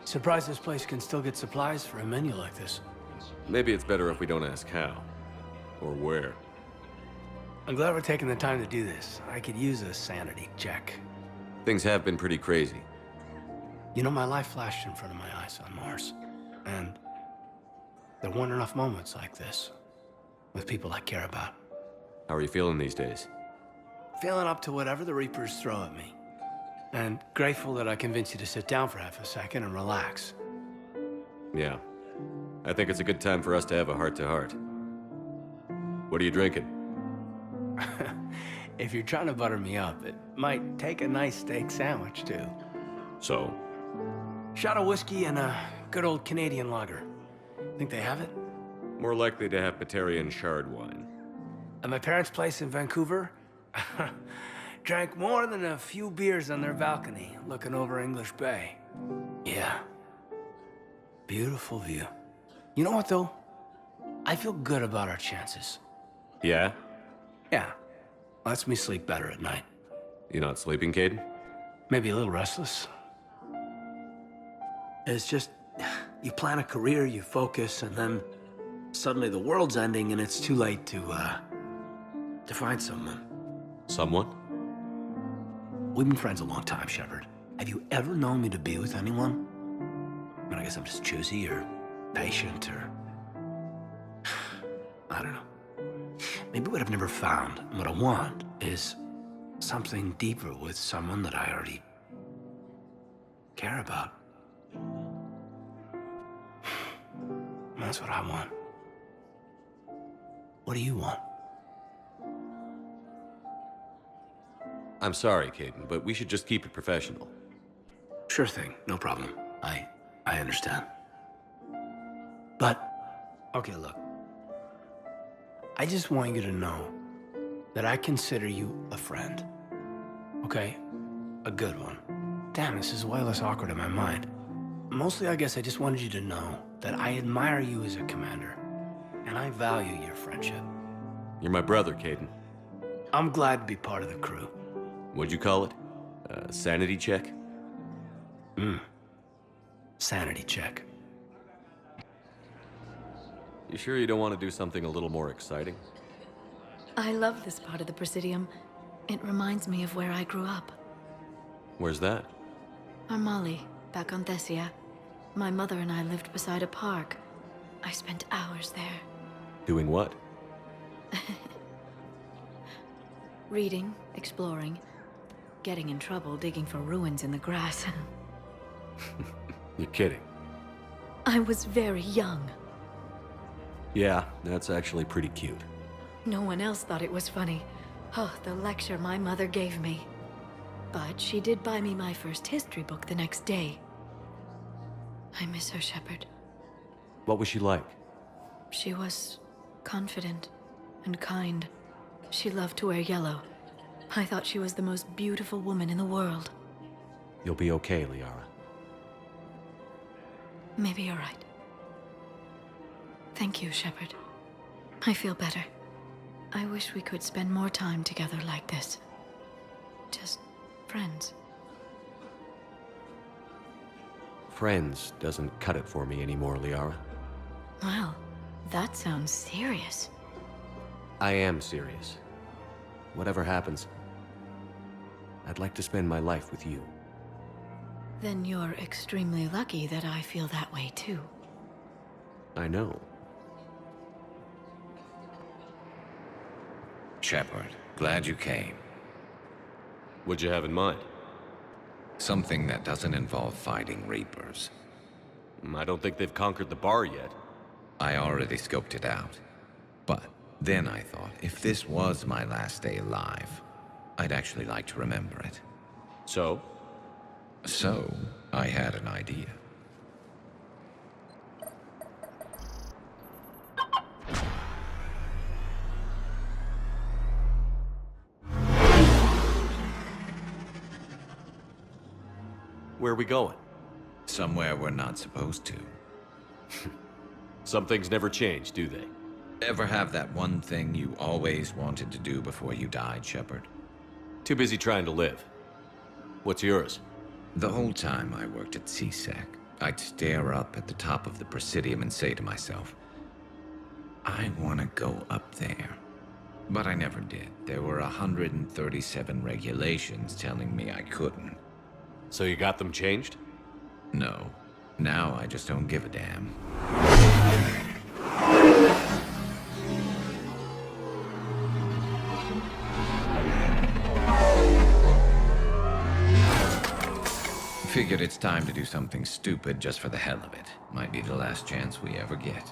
Surprised this place can still get supplies for a menu like this. Maybe it's better if we don't ask how. Or where. I'm glad we're taking the time to do this. I could use a sanity check. Things have been pretty crazy. You know, my life flashed in front of my eyes on Mars. And there weren't enough moments like this with people I care about. How are you feeling these days? Feeling up to whatever the Reapers throw at me. And grateful that I convinced you to sit down for half a second and relax. Yeah. I think it's a good time for us to have a heart-to-heart. What are you drinking? If you're trying to butter me up, it might take a nice steak sandwich, too. So? Shot of whiskey and a good old Canadian lager. Think they have it? More likely to have Batarian shard wine. At my parents' place in Vancouver, drank more than a few beers on their balcony, looking over English Bay. Yeah. Beautiful view. You know what, though? I feel good about our chances. Yeah? Yeah. Lets me sleep better at night. You not sleeping, Caden? Maybe a little restless. It's just, you plan a career, you focus, and then suddenly the world's ending and it's too late to find someone. Someone? We've been friends a long time, Shepard. Have you ever known me to be with anyone? I mean, I guess I'm just choosy or patient or... I don't know. Maybe what I've never found, and what I want, is something deeper with someone that I already care about. That's what I want. What do you want? I'm sorry, Caden, but we should just keep it professional. Sure thing, no problem. I understand. But, okay, look. I just want you to know that I consider you a friend. Okay? A good one. Damn, this is way less awkward in my mind. Mostly, I guess I just wanted you to know that I admire you as a commander, and I value your friendship. You're my brother, Caden. I'm glad to be part of the crew. What'd you call it? Sanity check? Sanity check. You sure you don't want to do something a little more exciting? I love this part of the Presidium. It reminds me of where I grew up. Where's that? Armali, back on Thessia. My mother and I lived beside a park. I spent hours there. Doing what? Reading, exploring, getting in trouble digging for ruins in the grass. You're kidding. I was very young. Yeah, that's actually pretty cute. No one else thought it was funny. Oh, the lecture my mother gave me. But she did buy me my first history book the next day. I miss her, Shepard. What was she like? She was confident and kind. She loved to wear yellow. I thought she was the most beautiful woman in the world. You'll be okay, Liara. Maybe you're right. Thank you, Shepard. I feel better. I wish we could spend more time together like this. Just friends. Friends doesn't cut it for me anymore, Liara. Wow, that sounds serious. I am serious. Whatever happens, I'd like to spend my life with you. Then you're extremely lucky that I feel that way too. I know. Shepard, glad you came. What'd you have in mind? Something that doesn't involve fighting Reapers. I don't think they've conquered the bar yet. I already scoped it out. But then I thought, if this was my last day alive, I'd actually like to remember it. So? So, I had an idea. Where are we going? Somewhere we're not supposed to. Some things never change, do they? Ever have that one thing you always wanted to do before you died, Shepard? Too busy trying to live. What's yours? The whole time I worked at CSEC, I'd stare up at the top of the Presidium and say to myself, I want to go up there. But I never did. There were 137 regulations telling me I couldn't. So you got them changed? No. Now I just don't give a damn. Figured it's time to do something stupid just for the hell of it. Might be the last chance we ever get.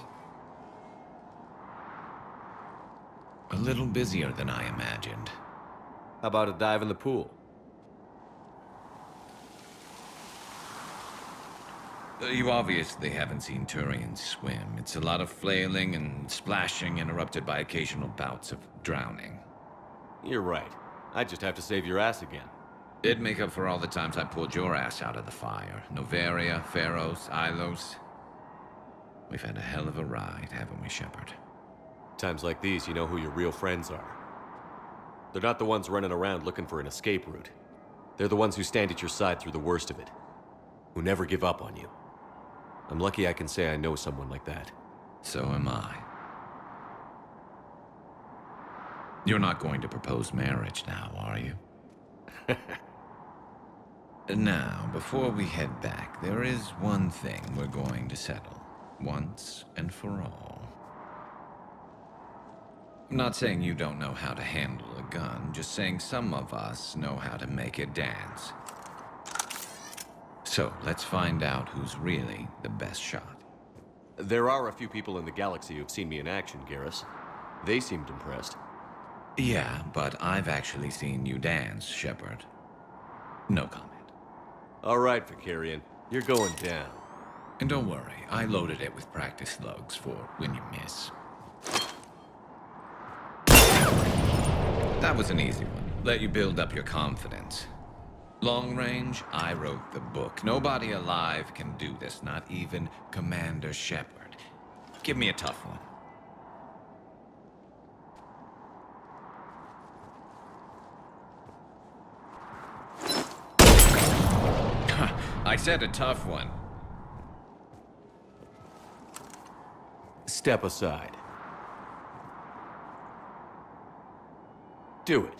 A little busier than I imagined. How about a dive in the pool? You obviously haven't seen Turians swim. It's a lot of flailing and splashing, interrupted by occasional bouts of drowning. You're right. I just have to save your ass again. It'd make up for all the times I pulled your ass out of the fire. Noveria, Pharos, Ilos. We've had a hell of a ride, haven't we, Shepard? Times like these, you know who your real friends are. They're not the ones running around looking for an escape route. They're the ones who stand at your side through the worst of it. Who never give up on you. I'm lucky I can say I know someone like that. So am I. You're not going to propose marriage now, are you? Now, before we head back, there is one thing we're going to settle. Once and for all. I'm not saying you don't know how to handle a gun, just saying some of us know how to make it dance. So, let's find out who's really the best shot. There are a few people in the galaxy who've seen me in action, Garrus. They seemed impressed. Yeah, but I've actually seen you dance, Shepard. No comment. All right, Vicarian. You're going down. And don't worry, I loaded it with practice slugs for when you miss. That was an easy one. Let you build up your confidence. Long range, I wrote the book. Nobody alive can do this, not even Commander Shepard. Give me a tough one. I said a tough one. Step aside. Do it.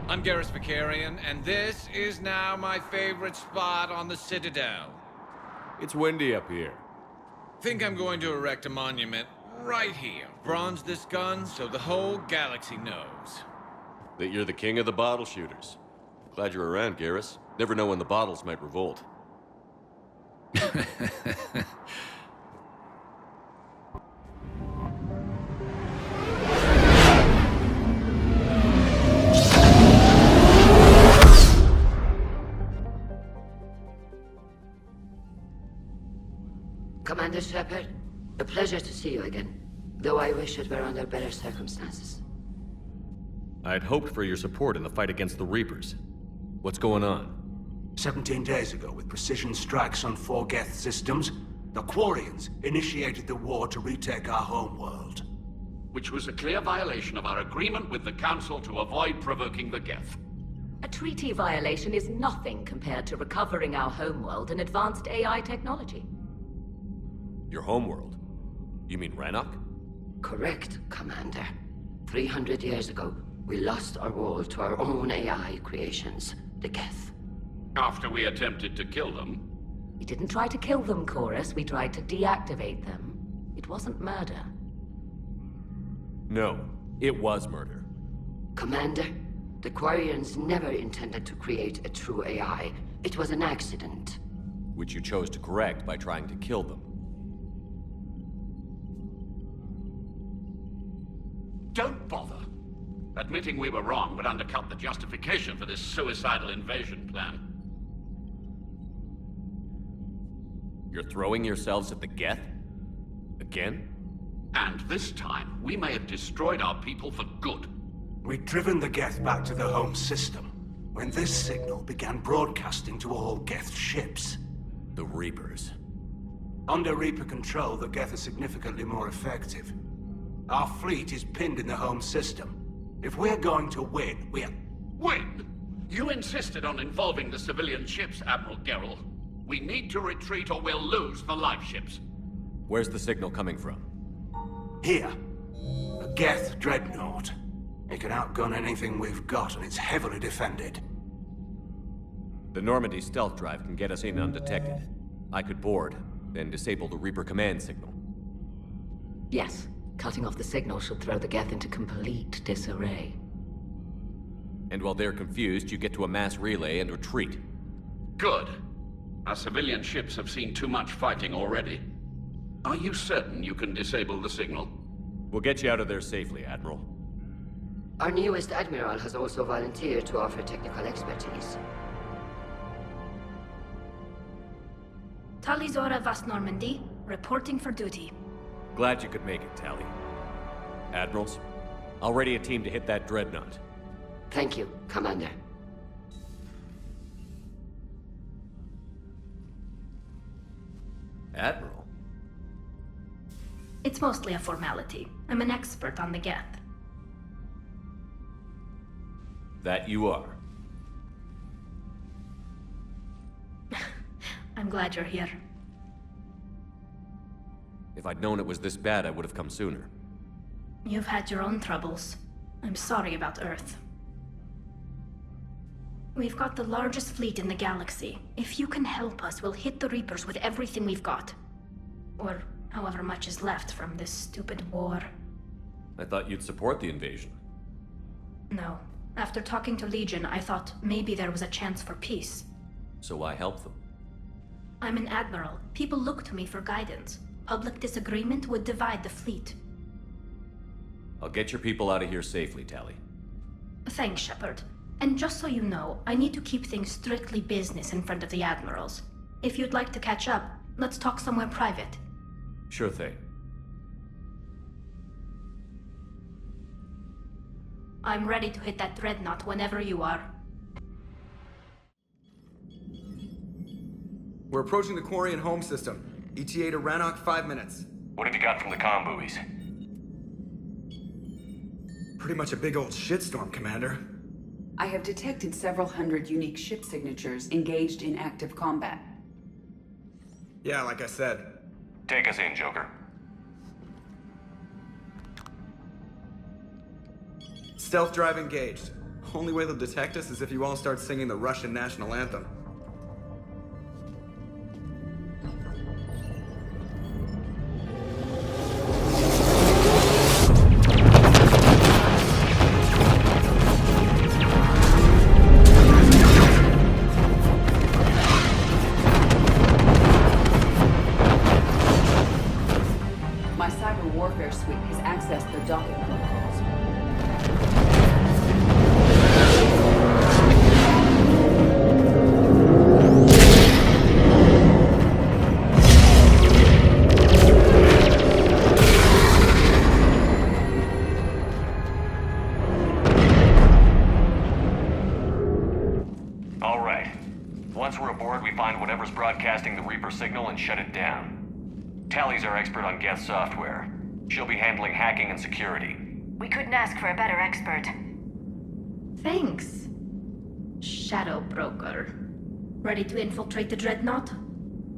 I'm Garrus Vicarian, and this is now my favorite spot on the Citadel. It's windy up here. Think I'm going to erect a monument right here. Bronze this gun so the whole galaxy knows. That you're the king of the bottle shooters. Glad you're around, Garrus. Never know when the bottles might revolt. Commander Shepard, a pleasure to see you again, though I wish it were under better circumstances. I had hoped for your support in the fight against the Reapers. What's going on? 17 days ago, with precision strikes on 4 Geth systems, the Quarians initiated the war to retake our homeworld. Which was a clear violation of our agreement with the Council to avoid provoking the Geth. A treaty violation is nothing compared to recovering our homeworld and advanced AI technology. Your homeworld? You mean Rannoch? Correct, Commander. 300 years ago, we lost our world to our own AI creations, the Geth. After we attempted to kill them. We didn't try to kill them, Chorus. We tried to deactivate them. It wasn't murder. No, it was murder. Commander, the Quarians never intended to create a true AI. It was an accident. Which you chose to correct by trying to kill them. Don't bother. Admitting we were wrong would undercut the justification for this suicidal invasion plan. You're throwing yourselves at the Geth? Again? And this time, we may have destroyed our people for good. We'd driven the Geth back to the home system, when this signal began broadcasting to all Geth ships. The Reapers. Under Reaper control, the Geth are significantly more effective. Our fleet is pinned in the home system. If we're going to win, When? You insisted on involving the civilian ships, Admiral Gerrel. We need to retreat or we'll lose the live ships. Where's the signal coming from? Here. A Geth dreadnought. It can outgun anything we've got, and it's heavily defended. The Normandy stealth drive can get us in undetected. I could board, then disable the Reaper command signal. Yes, cutting off the signal should throw the Geth into complete disarray. And while they're confused, you get to a mass relay and retreat. Good. Our civilian ships have seen too much fighting already. Are you certain you can disable the signal? We'll get you out of there safely, Admiral. Our newest Admiral has also volunteered to offer technical expertise. Talizora Vast Normandy, reporting for duty. Glad you could make it, Tally. Admirals, I'll ready a team to hit that dreadnought. Thank you, Commander. Admiral? It's mostly a formality. I'm an expert on the Geth. That you are. I'm glad you're here. If I'd known it was this bad, I would have come sooner. You've had your own troubles. I'm sorry about Earth. We've got the largest fleet in the galaxy. If you can help us, we'll hit the Reapers with everything we've got. Or however much is left from this stupid war. I thought you'd support the invasion. No. After talking to Legion, I thought maybe there was a chance for peace. So I helped them. I'm an admiral. People look to me for guidance. Public disagreement would divide the fleet. I'll get your people out of here safely, Tally. Thanks, Shepard. And just so you know, I need to keep things strictly business in front of the admirals. If you'd like to catch up, let's talk somewhere private. Sure thing. I'm ready to hit that dreadnought whenever you are. We're approaching the Quarian home system. ETA to Rannoch, 5 minutes. What have you got from the comm buoys? Pretty much a big old shitstorm, Commander. I have detected several hundred unique ship signatures engaged in active combat. Yeah, like I said. Take us in, Joker. Stealth drive engaged. Only way they'll detect us is if you all start singing the Russian national anthem. My cyber warfare suite has accessed their docking protocols. All right. Once we're aboard, we find whatever's broadcasting the Reaper signal and shut it down. Tally's our expert on Geth software. She'll be handling hacking and security. We couldn't ask for a better expert. Thanks. Shadow Broker. Ready to infiltrate the dreadnought?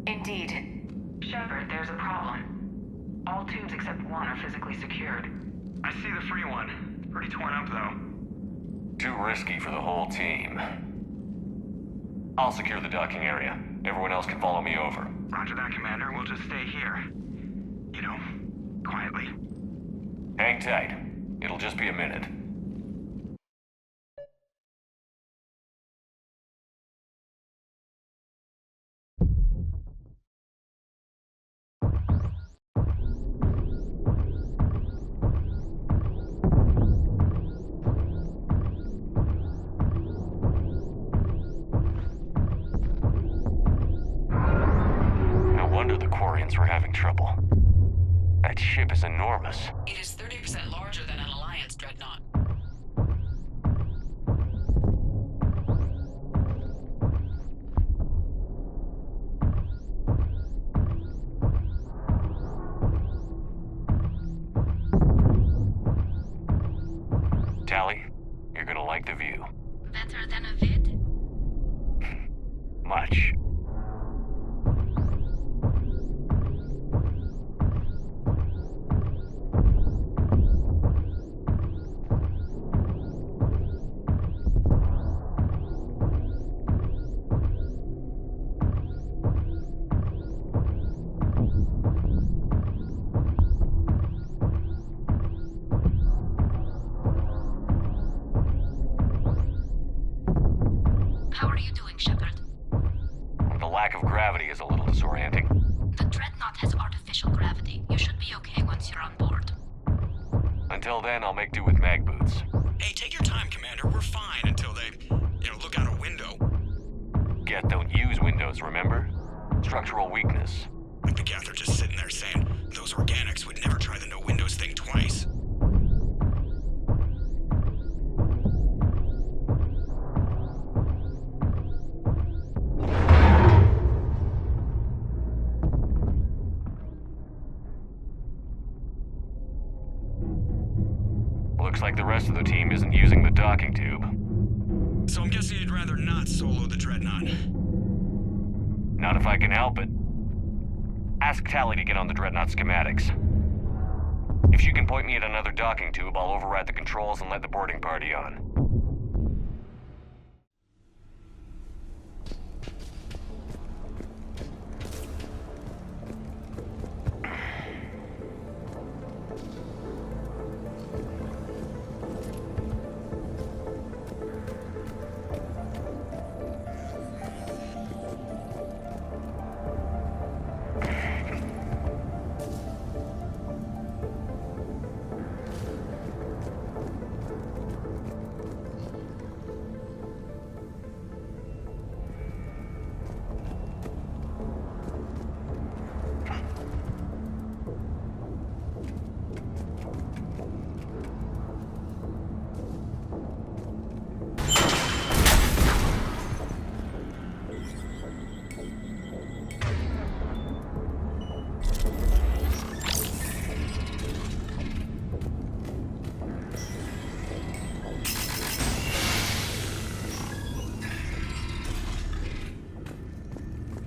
Indeed. Shepard, there's a problem. All tubes except one are physically secured. I see the free one. Pretty torn up, though. Too risky for the whole team. I'll secure the docking area. Everyone else can follow me over. Roger that, Commander. We'll just stay here. You know, quietly. Hang tight. It'll just be a minute. No wonder the Quarians were having trouble. That ship is enormous. It is 30% larger than an Alliance dreadnought. Tally, you're gonna like the view. better than a vid? Much. How are you doing, Shepard? The lack of gravity is a little disorienting. The Dreadnought has artificial gravity. You should be okay once you're on board. Until then, I'll make do with mag boots. Hey, take your time, Commander. We're fine until they, look out a window. Geth don't use windows, remember? Structural weakness. Like the Geth are just sitting there saying, those organics would never try the no windows thing twice. Looks like the rest of the team isn't using the docking tube. So I'm guessing you'd rather not solo the Dreadnought. Not if I can help it. Ask Tally to get on the Dreadnought schematics. If she can point me at another docking tube, I'll override the controls and let the boarding party on.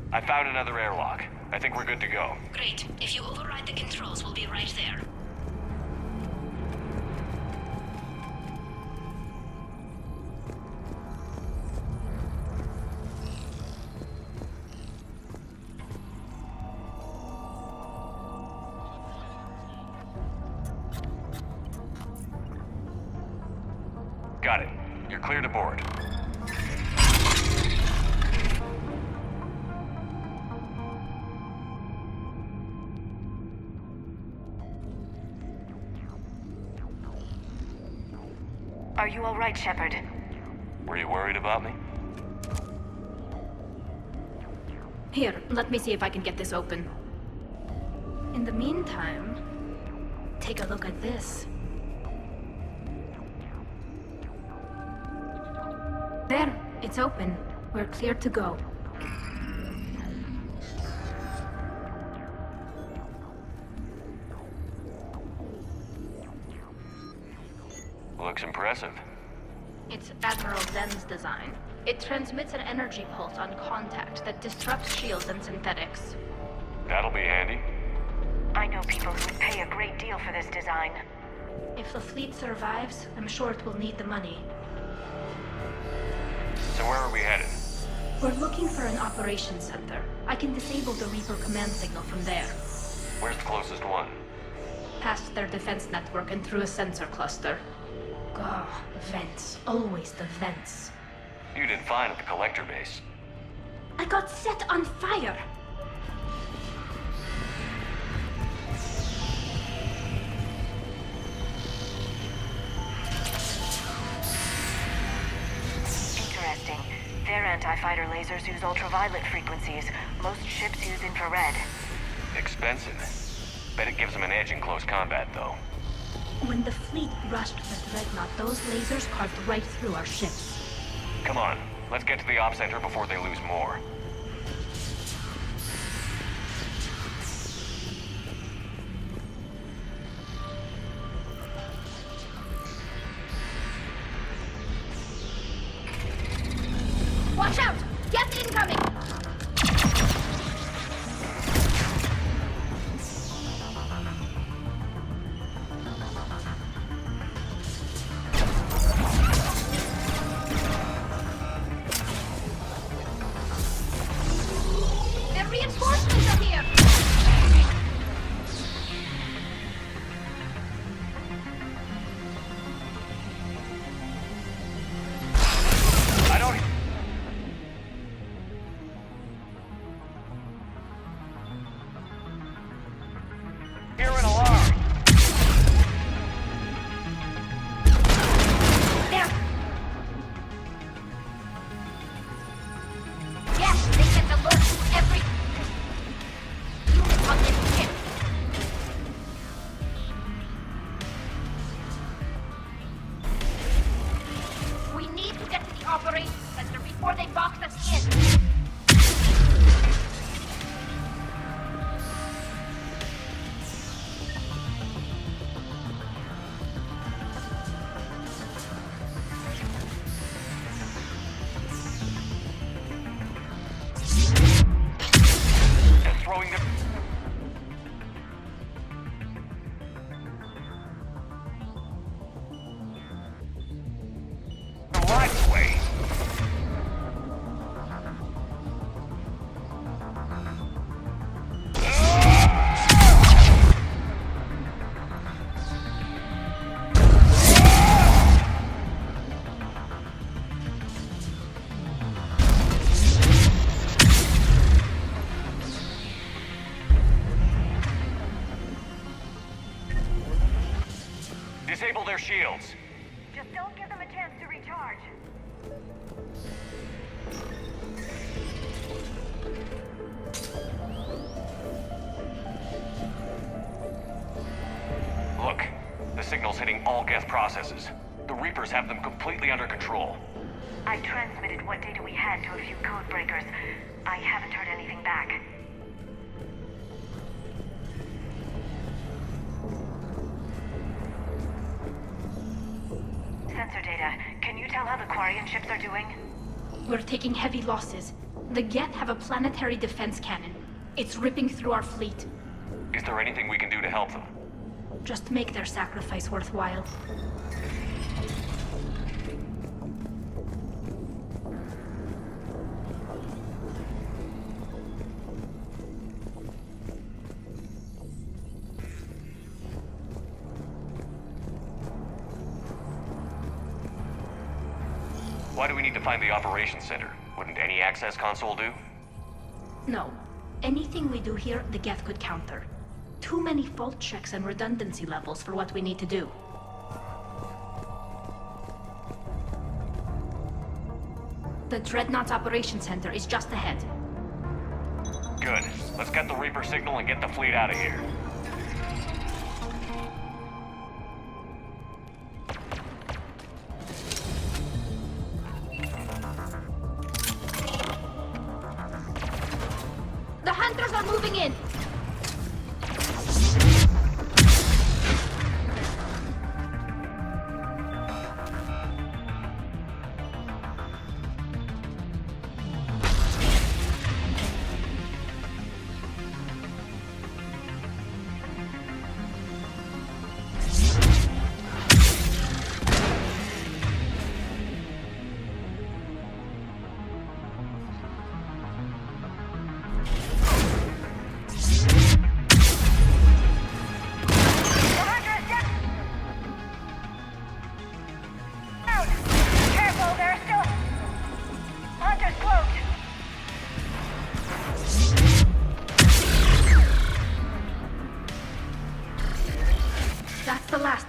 I found another airlock. I think we're good to go. Great. If you override the controls, we'll be right there. Got it. You're clear to board. Are you all right, Shepard? Were you worried about me? Here, let me see if I can get this open. In the meantime, take a look at this. There, it's open. We're clear to go. Looks impressive. It's Admiral Zen's design. It transmits an energy pulse on contact that disrupts shields and synthetics. That'll be handy. I know people who would pay a great deal for this design. If the fleet survives, I'm sure it will need the money. So where are we headed? We're looking for an operations center. I can disable the Reaper command signal from there. Where's the closest one? Past their defense network and through a sensor cluster. Oh, vents. Always the vents. You did fine at the collector base. I got set on fire! Interesting. Their anti-fighter lasers use ultraviolet frequencies. Most ships use infrared. Expensive. Bet it gives them an edge in close combat, though. When the fleet rushed the Dreadnought, those lasers carved right through our ships. Come on, let's get to the op center before they lose more. Watch out! Get incoming! The reinforcements are here! I don't... hear an alarm. There! Yes, they sent alerts to every unit on this ship. We need to get to the operations center before they box us in. Just throwing the... the right way. Disable their shields. Just don't give them a chance to recharge. Look, the signal's hitting all Geth processes. The Reapers have them completely under control. I transmitted what data we had to a few code breakers. I haven't heard anything back. Sensor data. Can you tell how the Quarian ships are doing? We're taking heavy losses. The Geth have a planetary defense cannon. It's ripping through our fleet. Is there anything we can do to help them? Just make their sacrifice worthwhile. Why do we need to find the operations center? Wouldn't any access console do? No. Anything we do here, the Geth could counter. Too many fault checks and redundancy levels for what we need to do. The Dreadnought's Operations Center is just ahead. Good. Let's get the Reaper signal and get the fleet out of here. The Hunters are moving in! That's the last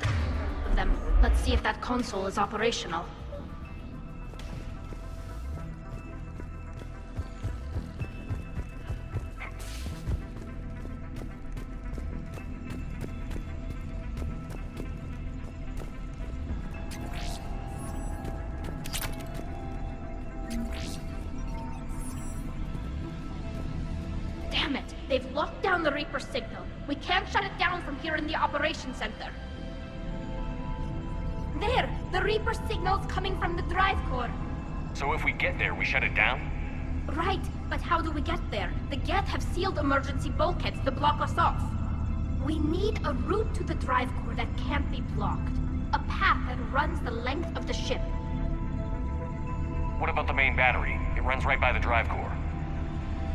of them. Let's see if that console is operational. Damn it! They've locked down the Reaper signal. We can't shut it down from here in the Operations Center. There! The Reaper signal's coming from the drive core. So if we get there, we shut it down? Right, but how do we get there? The Geth have sealed emergency bulkheads to block us off. We need a route to the drive core that can't be blocked. A path that runs the length of the ship. What about the main battery? It runs right by the drive core.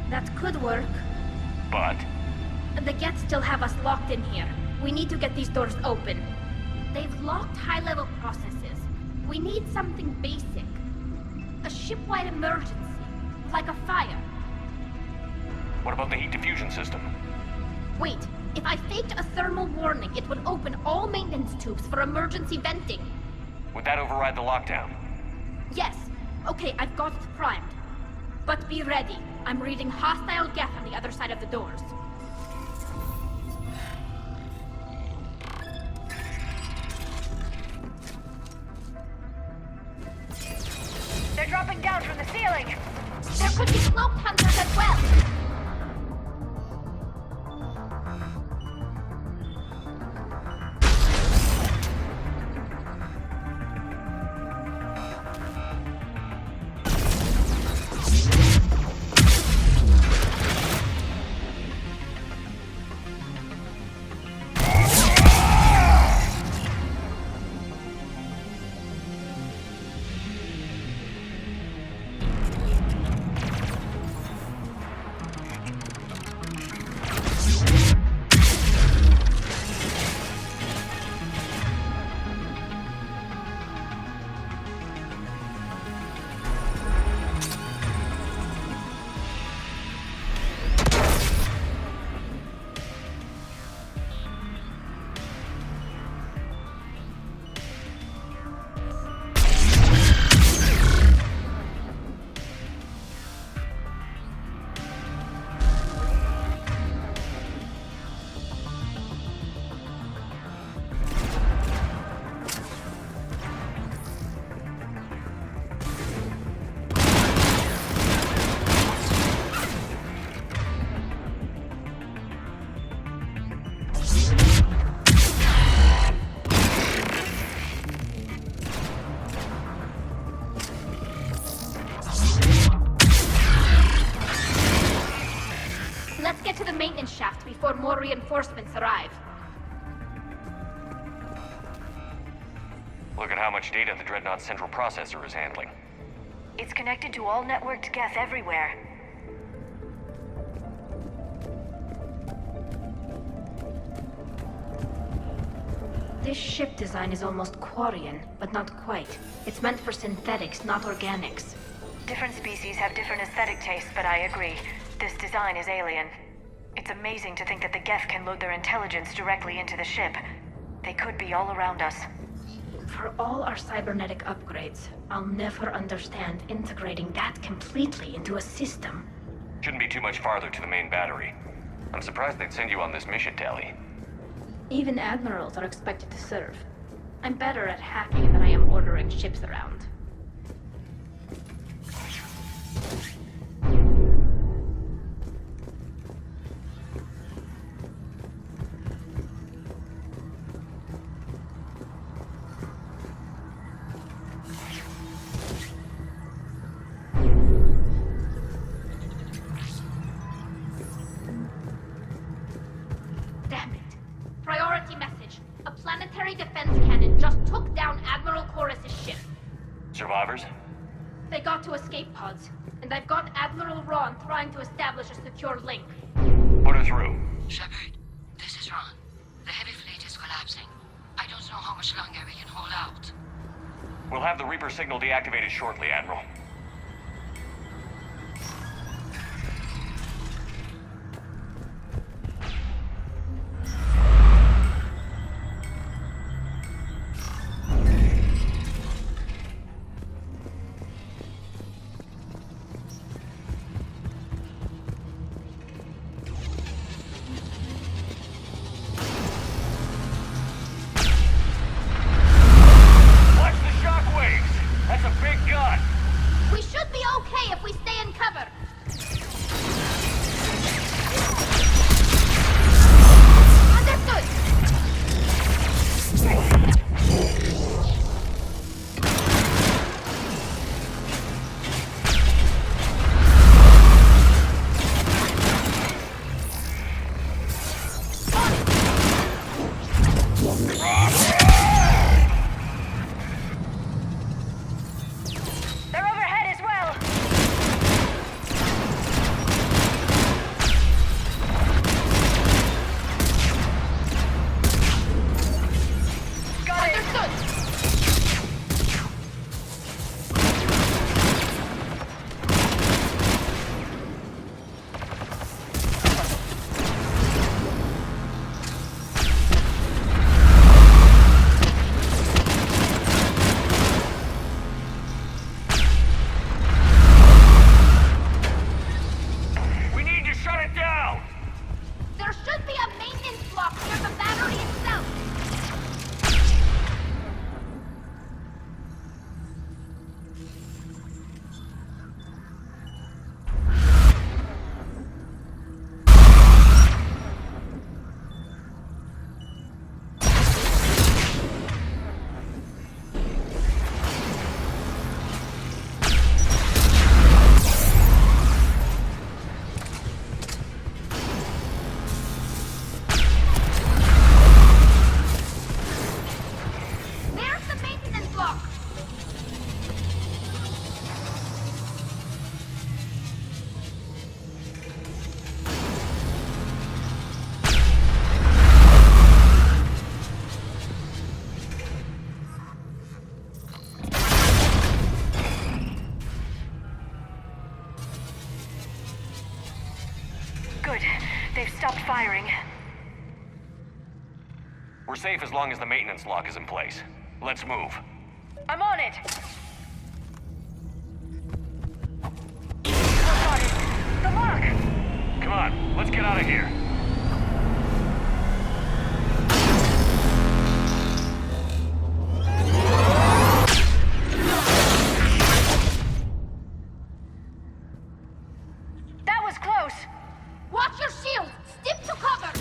That could work. But? The Geth still have us locked in here. We need to get these doors open. They've locked high-level processes. We need something basic. A ship-wide emergency. Like a fire. What about the heat diffusion system? Wait, if I faked a thermal warning, it would open all maintenance tubes for emergency venting. Would that override the lockdown? Yes. Okay, I've got it primed. But be ready. I'm reading hostile Geth on the other side of the doors. They're dropping down from the ceiling! There could be cloak hunters as well! Shaft before more reinforcements arrive. Look at how much data the Dreadnought's central processor is handling. It's connected to all networked Geth everywhere. This ship design is almost Quarian, but not quite. It's meant for synthetics, not organics. Different species have different aesthetic tastes, but I agree. This design is alien. It's amazing to think that the Geth can load their intelligence directly into the ship. They could be all around us. For all our cybernetic upgrades, I'll never understand integrating that completely into a system. Shouldn't be too much farther to the main battery. I'm surprised they'd send you on this mission, Tali. Even admirals are expected to serve. I'm better at hacking than I am ordering ships around. Survivors? They got to escape pods, and I've got Admiral Ron trying to establish a secure link. Put her through. Shepard, this is Ron. The heavy fleet is collapsing. I don't know how much longer we can hold out. We'll have the Reaper signal deactivated shortly, Admiral. Watch the shockwaves! That's a big gun! stopped firing. We're safe as long as the maintenance lock is in place. Let's move. I'm on it! Oh, got it! The lock! Come on, let's get out of here. That was close! Watch your shield! Step to cover!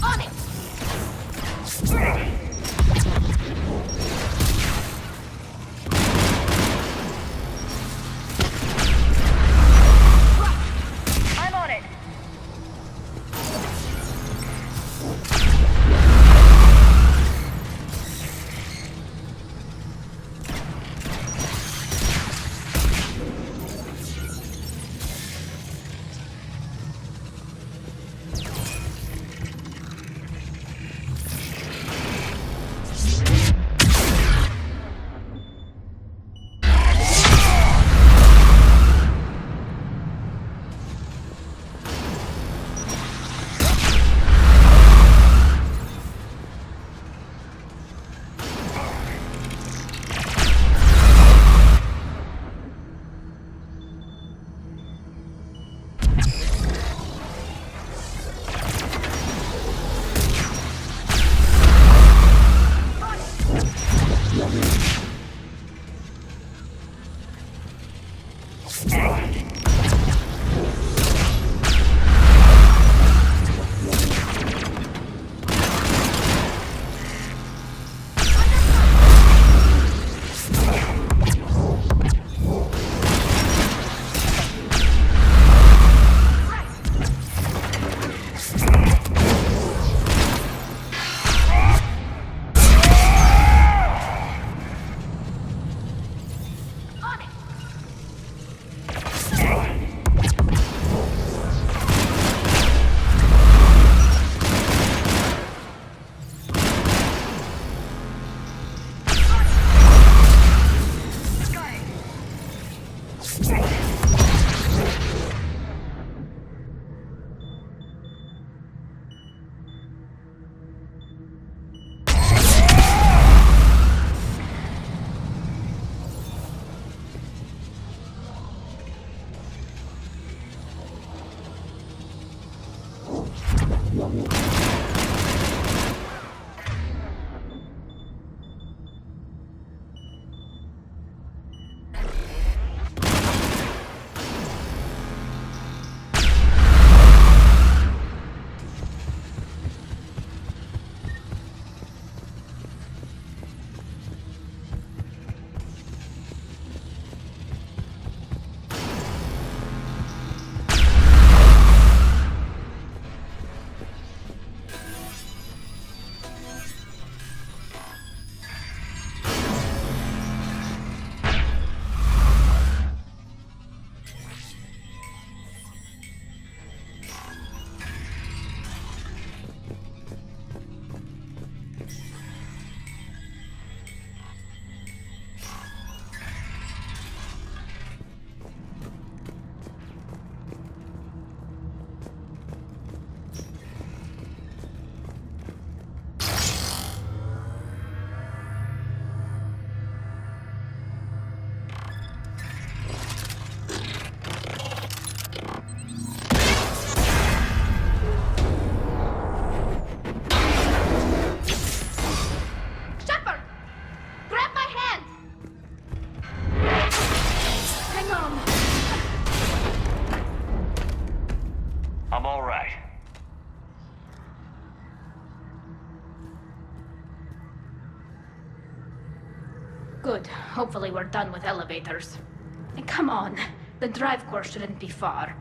On it! I'm on it! Good. Hopefully we're done with elevators. And come on, the drive course shouldn't be far.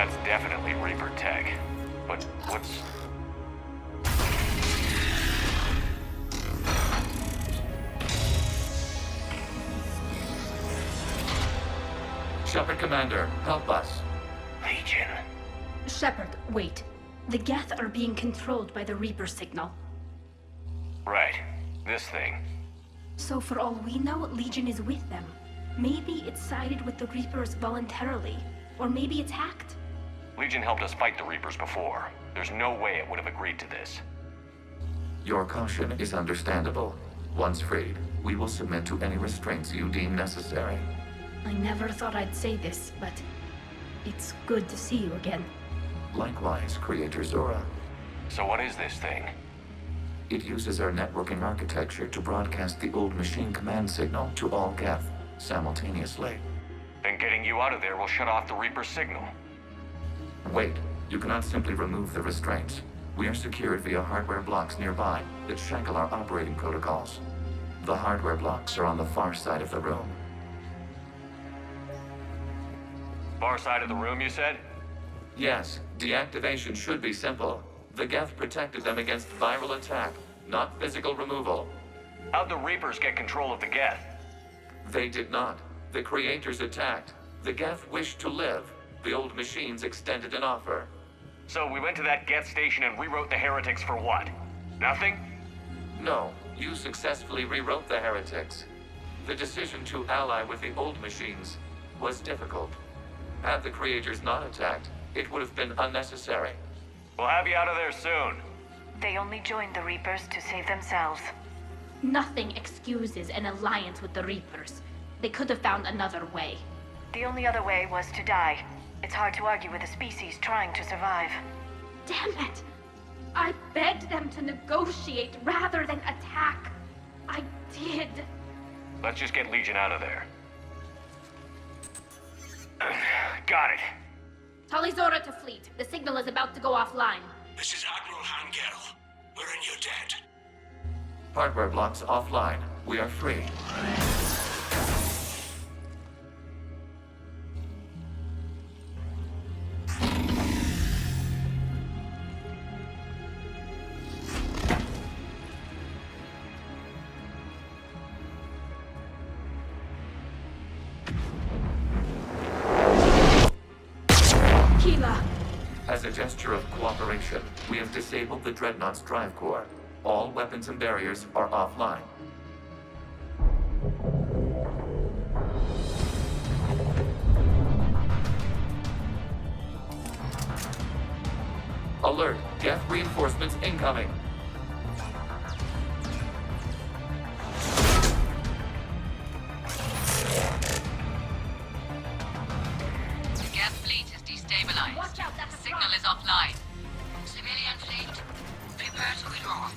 That's definitely Reaper tech. But what's... Shepard Commander, help us. Legion? Shepard, wait. The Geth are being controlled by the Reaper signal. Right. This thing. So for all we know, Legion is with them. Maybe it sided with the Reapers voluntarily. Or maybe it's hacked. Legion helped us fight the Reapers before. There's no way it would have agreed to this. Your caution is understandable. Once freed, we will submit to any restraints you deem necessary. I never thought I'd say this, but it's good to see you again. Likewise, Creator Zora. So what is this thing? It uses our networking architecture to broadcast the old machine command signal to all Geth simultaneously. Then getting you out of there will shut off the Reaper signal. Wait, you cannot simply remove the restraints. We are secured via hardware blocks nearby that shackle our operating protocols. The hardware blocks are on the far side of the room. Far side of the room, you said? Yes, deactivation should be simple. The Geth protected them against viral attack, not physical removal. How'd the Reapers get control of the Geth? They did not. The Creators attacked. The Geth wished to live. The old machines extended an offer. So we went to that Geth station and rewrote the heretics for what? Nothing? No, you successfully rewrote the heretics. The decision to ally with the old machines was difficult. Had the Creators not attacked, it would have been unnecessary. We'll have you out of there soon. They only joined the Reapers to save themselves. Nothing excuses an alliance with the Reapers. They could have found another way. The only other way was to die. It's hard to argue with a species trying to survive. Damn it! I begged them to negotiate rather than attack. I did. Let's just get Legion out of there. Got it. Tali Zora to fleet. The signal is about to go offline. This is Admiral Hangel. We're in your debt. Hardware blocks offline. We are free. As a gesture of cooperation, we have disabled the Dreadnought's drive core. All weapons and barriers are offline. Alert! Geth reinforcements incoming! Geth fleet is destabilized. Watch out, that's a Signal is offline. Civilian fleet, prepare to withdraw.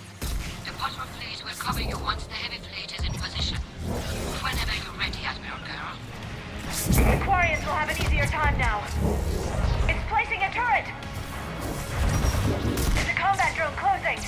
The bottom fleet will cover you once the heavy fleet is in position. Whenever you're ready, Admiral Girl. The Quarians will have an easier time now. It's placing a turret! There's a combat drone closing!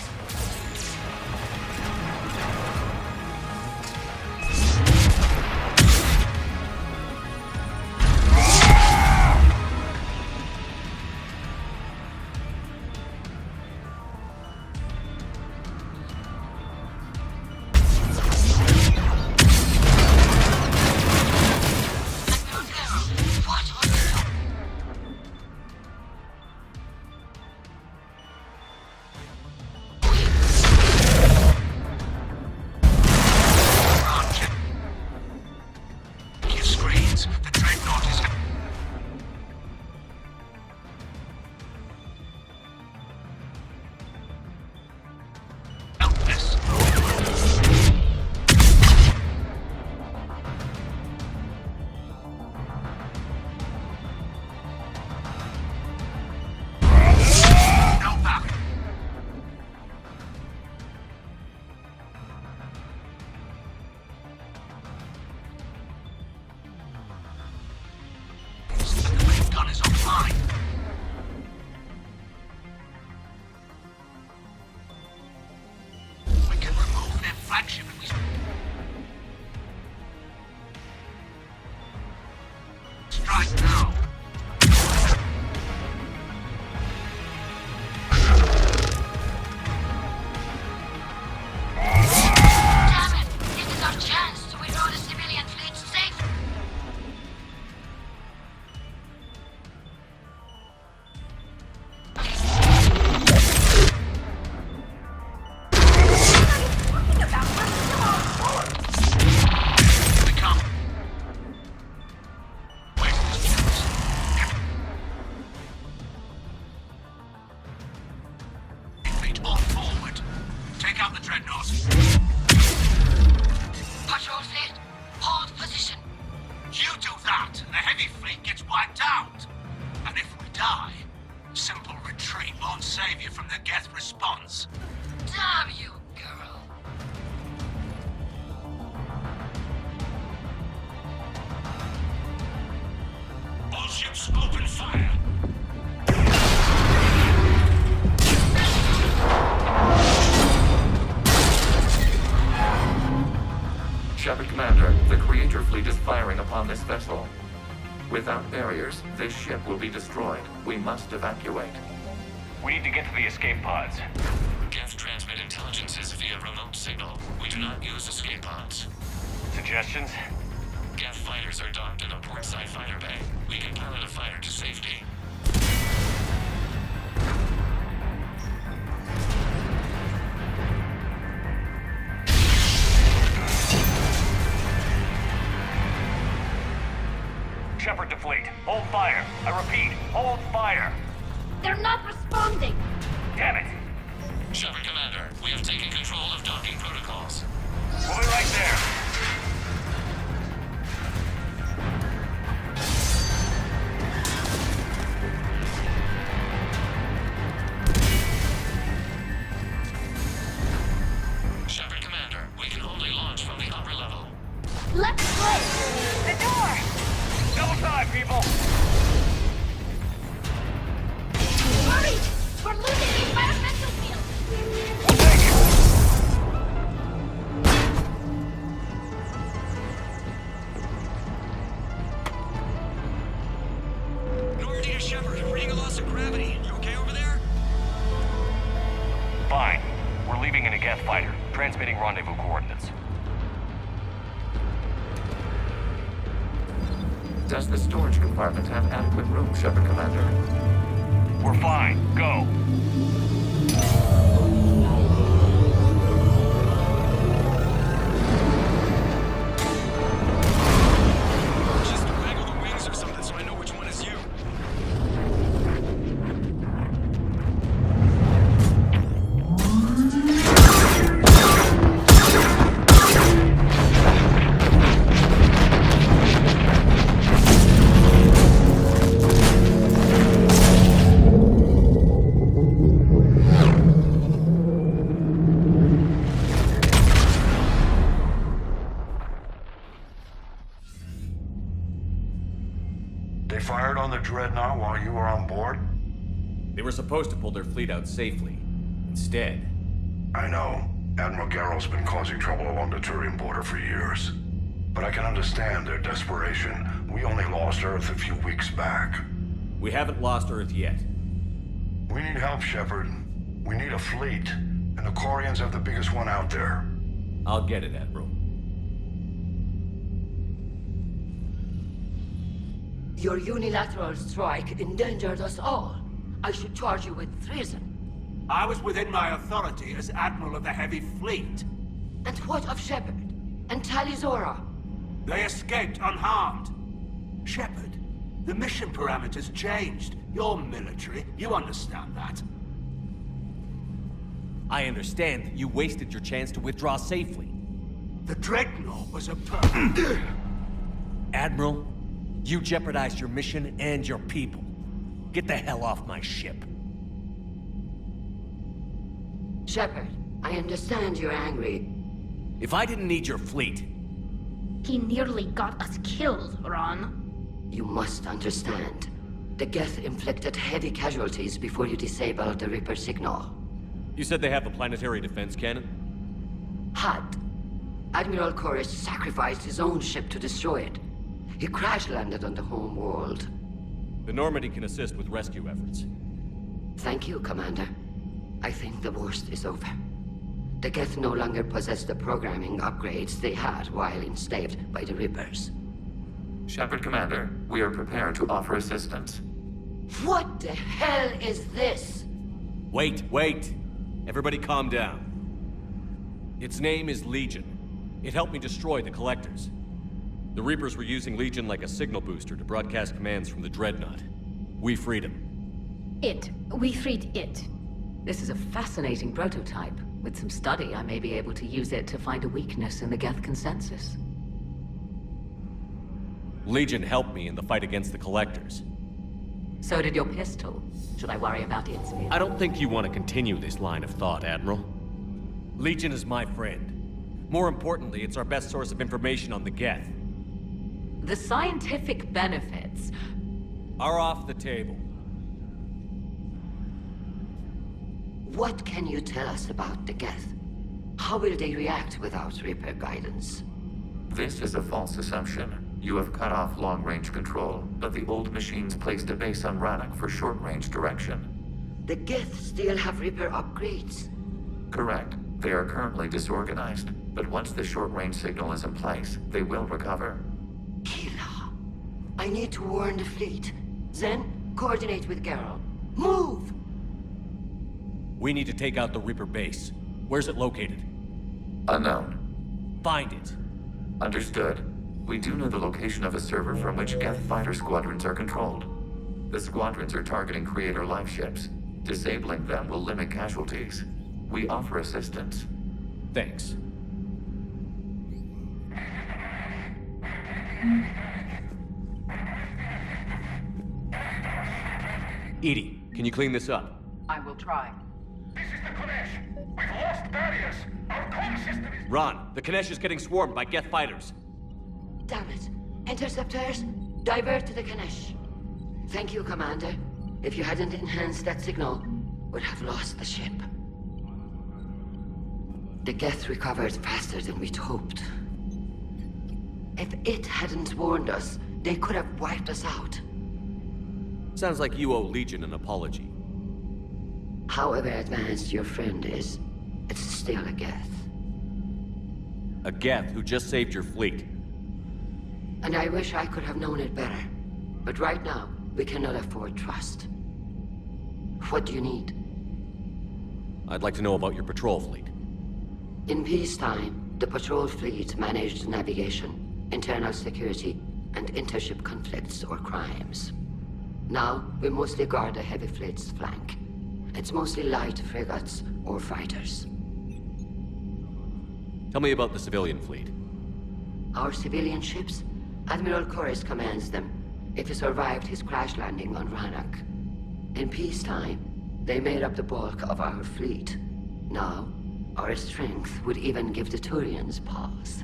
fire! Shepard Commander, the Creator fleet is firing upon this vessel. Without barriers, this ship will be destroyed. We must evacuate. We need to get to the escape pods. Geth transmit intelligences via remote signal. We do not use escape pods. Suggestions? Geth fighters are docked in a portside fighter bay. We can pilot a fighter to safety. Shepard to fleet. Hold fire. I repeat, hold fire. They're not responding. Damn it. Shepard Commander, we have taken control of docking protocols. We'll be right there. Shepard Commander, we can only launch from the upper level. Let's go! The door! Double time, people! Hurry! We're losing the environmental field! We'll take it! Normandy to Shepard, reading a loss of gravity. You okay over there? Fine. We're leaving in a Geth fighter, transmitting rendezvous coordinates. Does the storage compartment have adequate room, Shepard Commander? We're fine. Go. Just waggle the wings or something so I know which one is you. They fired on the Dreadnought while you were on board? They were supposed to pull their fleet out safely. Instead... I know. Admiral Garrow's been causing trouble along the Turian border for years. But I can understand their desperation. We only lost Earth a few weeks back. We haven't lost Earth yet. We need help, Shepard. We need a fleet. And the Quarians have the biggest one out there. I'll get it, Admiral. Your unilateral strike endangered us all. I should charge you with treason. I was within my authority as Admiral of the Heavy Fleet. And what of Shepard? And Talizora? They escaped unharmed. Shepard, the mission parameters changed. You're military. You understand that. I understand that you wasted your chance to withdraw safely. The Dreadnought was a Admiral, you jeopardized your mission and your people. Get the hell off my ship. Shepard, I understand you're angry. If I didn't need your fleet... He nearly got us killed, Ron. You must understand. The Geth inflicted heavy casualties before you disabled the Reaper signal. You said they have a planetary defense cannon? Had. Admiral Chorus sacrificed his own ship to destroy it. He crash-landed on the home world. The Normandy can assist with rescue efforts. Thank you, Commander. I think the worst is over. The Geth no longer possess the programming upgrades they had while enslaved by the Reapers. Shepard Commander, we are prepared to offer assistance. What the hell is this? Wait. Everybody calm down. Its name is Legion. It helped me destroy the Collectors. The Reapers were using Legion like a signal booster to broadcast commands from the Dreadnought. We freed him. We freed it. This is a fascinating prototype. With some study, I may be able to use it to find a weakness in the Geth consensus. Legion helped me in the fight against the Collectors. So did your pistol. Should I worry about its speed? I don't think you want to continue this line of thought, Admiral. Legion is my friend. More importantly, it's our best source of information on the Geth. The scientific benefits. are off the table. What can you tell us about the Geth? How will they react without Reaper guidance? This is a false assumption. You have cut off long-range control, but the old machines placed a base on Rannoch for short-range direction. The Geth still have Reaper upgrades? Correct. They are currently disorganized, but once the short-range signal is in place, they will recover. Kila, I need to warn the fleet. Zen, coordinate with Geralt. Move! We need to take out the Reaper base. Where's it located? Unknown. Find it. Understood. We do know the location of a server from which Geth fighter squadrons are controlled. The squadrons are targeting Creator live ships. Disabling them will limit casualties. We offer assistance. Thanks. Edie, can you clean this up? I will try. This is the Konesh. We've lost barriers. Our comm system is... Ron, the Kanesh is getting swarmed by Geth fighters. Damn it. Interceptors, divert to the Kanesh. Thank you, Commander. If you hadn't enhanced that signal, we'd have lost the ship. The Geth recovered faster than we'd hoped. If it hadn't warned us, they could have wiped us out. Sounds like you owe Legion an apology. However advanced your friend is, it's still a Geth. A Geth who just saved your fleet. And I wish I could have known it better. But right now, we cannot afford trust. What do you need? I'd like to know about your patrol fleet. In peacetime, the patrol fleet managed navigation, internal security, and intership conflicts or crimes. Now, we mostly guard the heavy fleet's flank. It's mostly light frigates or fighters. Tell me about the civilian fleet. Our civilian ships? Admiral Corus commands them. If he survived his crash landing on Rannoch. In peacetime, they made up the bulk of our fleet. Now, our strength would even give the Turians pause.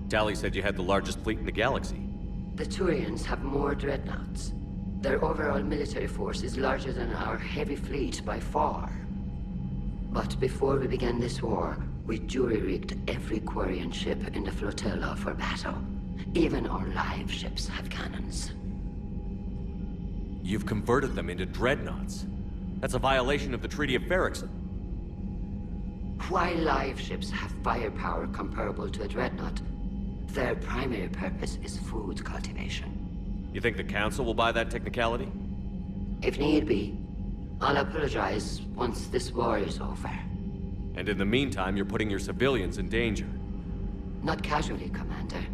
Tali said you had the largest fleet in the galaxy. The Turians have more dreadnoughts. Their overall military force is larger than our heavy fleet by far. But before we began this war, we jury-rigged every Quarian ship in the flotilla for battle. Even our live ships have cannons. You've converted them into dreadnoughts. That's a violation of the Treaty of Ferrixon. While live ships have firepower comparable to a dreadnought, their primary purpose is food cultivation. You think the Council will buy that technicality? If need be, I'll apologize once this war is over. And in the meantime, you're putting your civilians in danger. Not casually, Commander.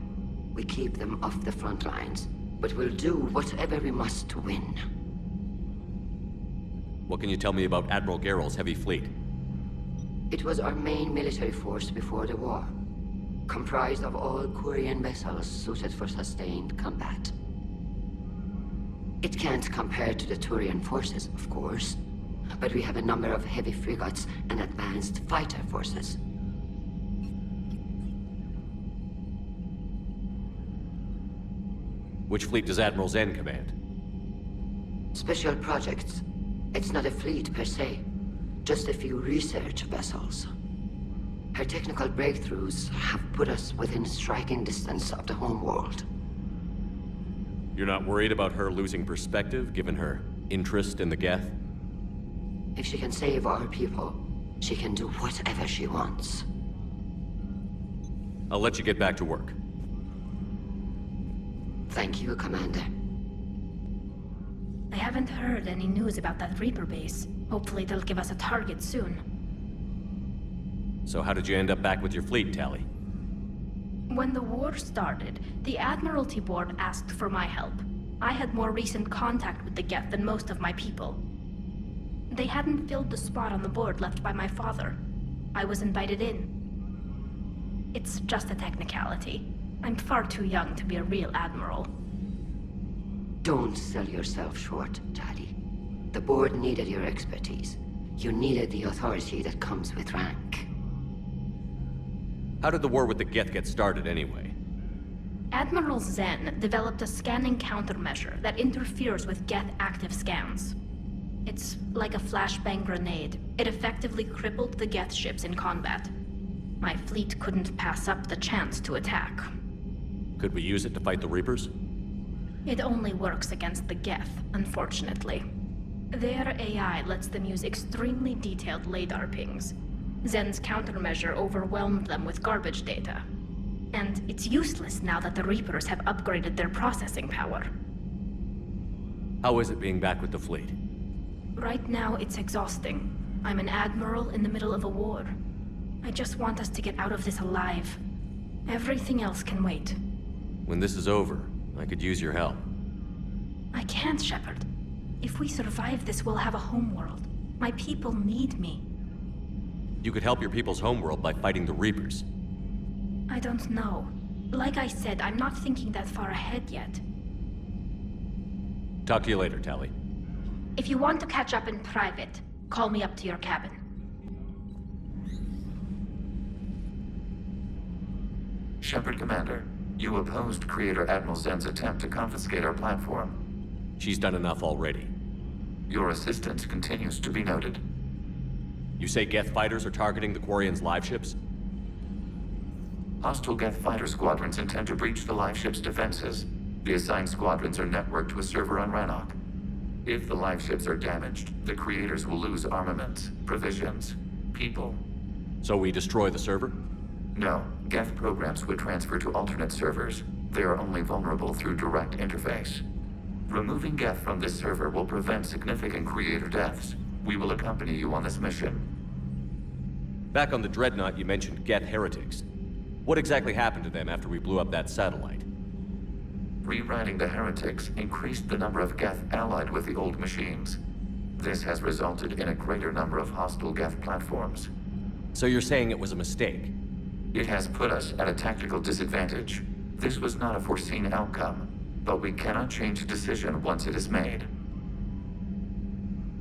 We keep them off the front lines, but we'll do whatever we must to win. What can you tell me about Admiral Geralt's heavy fleet? It was our main military force before the war, comprised of all Quarian vessels suited for sustained combat. It can't compare to the Turian forces, of course, but we have a number of heavy frigates and advanced fighter forces. Which fleet does Admiral Zen command? Special projects. It's not a fleet per se, just a few research vessels. Her technical breakthroughs have put us within striking distance of the homeworld. You're not worried about her losing perspective, given her interest in the Geth? If she can save our people, she can do whatever she wants. I'll let you get back to work. Thank you, Commander. I haven't heard any news about that Reaper base. Hopefully they'll give us a target soon. So how did you end up back with your fleet, Tali? When the war started, the Admiralty Board asked for my help. I had more recent contact with the Geth than most of my people. They hadn't filled the spot on the board left by my father. I was invited in. It's just a technicality. I'm far too young to be a real admiral. Don't sell yourself short, Tali. The board needed your expertise. You needed the authority that comes with rank. How did the war with the Geth get started anyway? Admiral Zen developed a scanning countermeasure that interferes with Geth active scans. It's like a flashbang grenade. It effectively crippled the Geth ships in combat. My fleet couldn't pass up the chance to attack. Could we use it to fight the Reapers? It only works against the Geth, unfortunately. Their AI lets them use extremely detailed LADAR pings. Zen's countermeasure overwhelmed them with garbage data. And it's useless now that the Reapers have upgraded their processing power. How is it being back with the fleet? Right now, it's exhausting. I'm an admiral in the middle of a war. I just want us to get out of this alive. Everything else can wait. When this is over, I could use your help. I can't, Shepard. If we survive this, we'll have a homeworld. My people need me. You could help your people's homeworld by fighting the Reapers. I don't know. Like I said, I'm not thinking that far ahead yet. Talk to you later, Tali. If you want to catch up in private, call me up to your cabin. Shepard Commander, you opposed Creator Admiral Zen's attempt to confiscate our platform. She's done enough already. Your assistance continues to be noted. You say Geth fighters are targeting the Quarians' live ships? Hostile Geth fighter squadrons intend to breach the live ship's defenses. The assigned squadrons are networked to a server on Rannoch. If the live ships are damaged, the Creators will lose armaments, provisions, people. So we destroy the server? No. Geth programs would transfer to alternate servers. They are only vulnerable through direct interface. Removing Geth from this server will prevent significant Creator deaths. We will accompany you on this mission. Back on the Dreadnought, you mentioned Geth heretics. What exactly happened to them after we blew up that satellite? Rewriting the heretics increased the number of Geth allied with the old machines. This has resulted in a greater number of hostile Geth platforms. So you're saying it was a mistake? It has put us at a tactical disadvantage. This was not a foreseen outcome, but we cannot change a decision once it is made.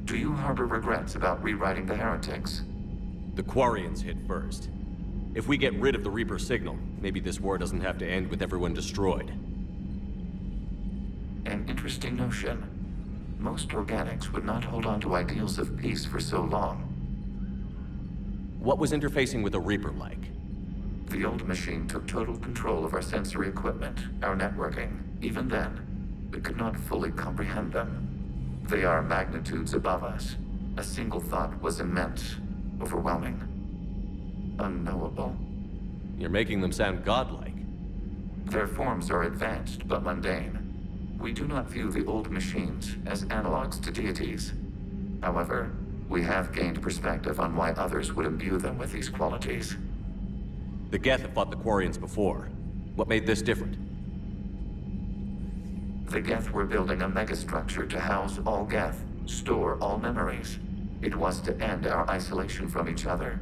Do you harbor regrets about rewriting the heretics? The Quarians hit first. If we get rid of the Reaper signal, maybe this war doesn't have to end with everyone destroyed. An interesting notion. Most organics would not hold on to ideals of peace for so long. What was interfacing with a Reaper like? The old machine took total control of our sensory equipment, our networking. Even then, we could not fully comprehend them. They are magnitudes above us. A single thought was immense, overwhelming, unknowable. You're making them sound godlike. Their forms are advanced but mundane. We do not view the old machines as analogs to deities. However, we have gained perspective on why others would imbue them with these qualities. The Geth have fought the Quarians before. What made this different? The Geth were building a megastructure to house all Geth, store all memories. It was to end our isolation from each other.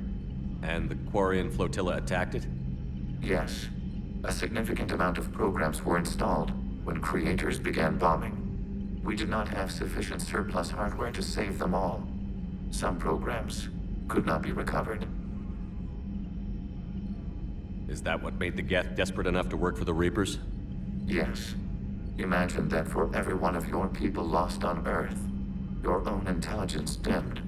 And the Quarian flotilla attacked it? Yes. A significant amount of programs were installed when Creators began bombing. We did not have sufficient surplus hardware to save them all. Some programs could not be recovered. Is that what made the Geth desperate enough to work for the Reapers? Yes. Imagine that for every one of your people lost on Earth, your own intelligence dimmed.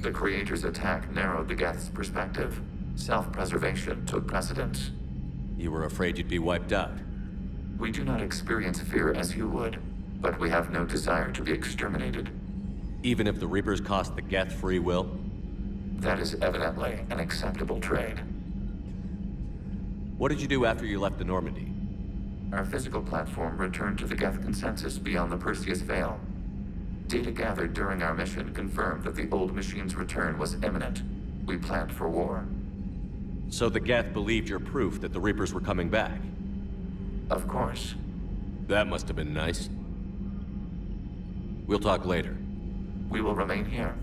The Creators' attack narrowed the Geth's perspective. Self-preservation took precedence. You were afraid you'd be wiped out. We do not experience fear as you would, but we have no desire to be exterminated. Even if the Reapers cost the Geth free will? That is evidently an acceptable trade. What did you do after you left the Normandy? Our physical platform returned to the Geth consensus beyond the Perseus Veil. Data gathered during our mission confirmed that the old machine's return was imminent. We planned for war. So the Geth believed your proof that the Reapers were coming back? Of course. That must have been nice. We'll talk later. We will remain here.